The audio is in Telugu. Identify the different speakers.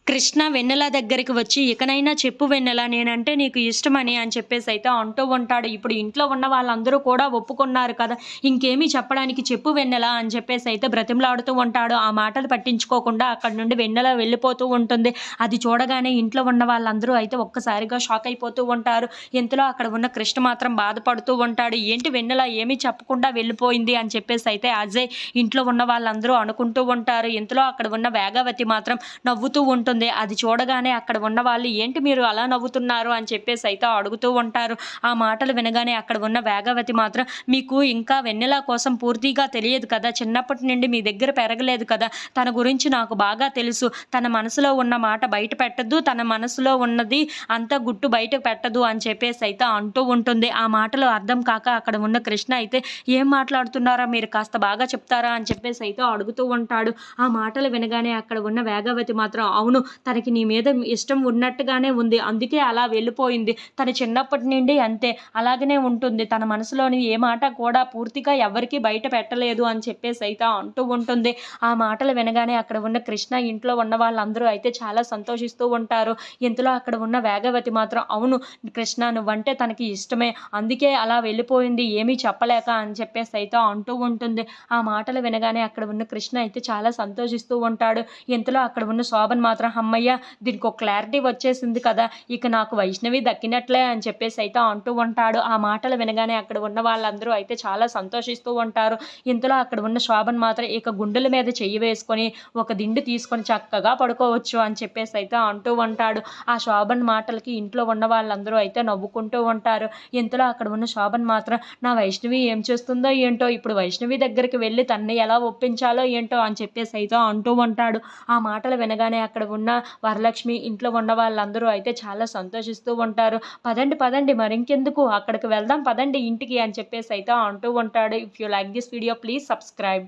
Speaker 1: కృష్ణ వెన్నెల దగ్గరికి వచ్చి, "ఇకనైనా చెప్పు వెన్నెల నేనంటే నీకు ఇష్టమని" అని చెప్పేసైతే అంటూ ఉంటాడు. ఇప్పుడు ఇంట్లో ఉన్న వాళ్ళందరూ కూడా ఒప్పుకున్నారు కదా! ఇంకేమి చెప్పడానికి చెప్పు వెన్నెల అని చెప్పేసైతే బ్రతిమలాడుతూ ఉంటాడు. ఆ మాటలు పట్టించుకోకుండా అక్కడి నుండి వెన్నెల వెళ్ళిపోతూ ఉంటుంది. అది చూడగానే ఇంట్లో ఉన్న వాళ్ళందరూ అయితే ఒక్కసారిగా షాక్ అయిపోతూ ఉంటారు. ఇంతలో అక్కడ ఉన్న కృష్ణ మాత్రం బాధపడుతూ ఉంటాడు. ఏంటి వెన్నెల ఏమీ చెప్పకుండా వెళ్ళిపోయింది అని చెప్పేసైతే అజయ్, ఇంట్లో ఉన్న వాళ్ళందరూ అనుకుంటూ ఉంటారు. ఇంతలో అక్కడ ఉన్న వేగావతి మాత్రం నవ్వుతూ ఉంటుంది. అది చూడగానే అక్కడ ఉన్న వాళ్ళు, "ఏంటి మీరు అలా నవ్వుతున్నారు?" అని చెప్పేసైతే అడుగుతూ ఉంటారు. ఆ మాటలు వినగానే అక్కడ ఉన్న వేగావతి మాత్రం, "మీకు ఇంకా వెన్నెల కోసం పూర్తిగా తెలియదు కదా! చిన్నప్పటి నుండి మీ దగ్గర పెరగలేదు కదా! తన గురించి నాకు బాగా తెలుసు. తన మనసులో ఉన్న మాట బయట పెట్టదు. తన మనసులో ఉన్నది అంతా గుట్టు బయట పెట్టదు" అని చెప్పేసైతే అంటూ ఉంటుంది. ఆ మాటలు అర్థం కాక అక్కడ ఉన్న కృష్ణ అయితే, "ఏం మాట్లాడుతున్నారా మీరు? కాస్త బాగా చెప్తారా?" అని చెప్పేసైతే అడుగుతూ ఉంటాడు. ఆ మాటలు వినగానే అక్కడ ఉన్న వేగావతి మాత్రం, "అవును, తనకి నీ మీద ఇష్టం ఉన్నట్టుగానే ఉంది. అందుకే అలా వెళ్ళిపోయింది. తను చిన్నప్పటి నుండి అంతే. అలాగనే ఉంటుంది. తన మనసులోని ఏ మాట కూడా పూర్తిగా ఎవ్వరికీ బయట పెట్టలేదు" అని చెప్పేసైతే అంటూ ఉంటుంది. ఆ మాటలు వినగానే అక్కడ ఉన్న కృష్ణ ఇంట్లో ఉన్న వాళ్ళందరూ అయితే చాలా సంతోషిస్తూ ఉంటారు. ఇంతలో అక్కడ ఉన్న వేగవతి మాత్రం, "అవును కృష్ణ, నువ్వంటే తనకి ఇష్టమే. అందుకే అలా వెళ్ళిపోయింది ఏమీ చెప్పలేక" అని చెప్పేసైతే అంటూ ఉంటుంది. ఆ మాటలు వినగానే అక్కడ ఉన్న కృష్ణ అయితే చాలా సంతోషిస్తూ ఉంటాడు. ఇంతలో అక్కడ ఉన్న శోభన్ మాత్రం, "హమ్మయ్య! దీనికొక క్లారిటీ వచ్చేసింది కదా! ఇక నాకు వైష్ణవి దక్కినట్లే" అని చెప్పేసైతే అంటూ ఉంటాడు. ఆ మాటలు వినగానే అక్కడ ఉన్న వాళ్ళందరూ అయితే చాలా సంతోషిస్తూ ఉంటారు. ఇంతలో అక్కడ ఉన్న శోభన్ మాత్రం, "ఇక గుండెల మీద చెయ్యి వేసుకొని ఒక దిండు తీసుకొని చక్కగా పడుకోవచ్చు" అని చెప్పేసైతే అంటూ ఉంటాడు. ఆ శోభన్ మాటలకి ఇంట్లో ఉన్న వాళ్ళందరూ అయితే నవ్వుకుంటూ ఉంటారు. ఇంతలో అక్కడ ఉన్న శోభన్ మాత్రం, "నా వైష్ణవి ఏం చేస్తుందో ఏంటో! ఇప్పుడు వైష్ణవి దగ్గరికి వెళ్లి తనని ఎలా ఒప్పించాలో ఏంటో" అని చెప్పేసైతే అంటూ ఉంటాడు. ఆ మాటలు వినగానే అక్కడ ఉన్న వరలక్ష్మి, ఇంట్లో ఉన్న వాళ్ళందరూ అయితే చాలా సంతోషిస్తూ ఉంటారు. "పదండి, పదండి మరింకెందుకు అక్కడికి వెళ్దాం పదండి ఇంటికి" అని చెప్పేసైతే అంటూ ఉంటాడు. If you like this video please subscribe.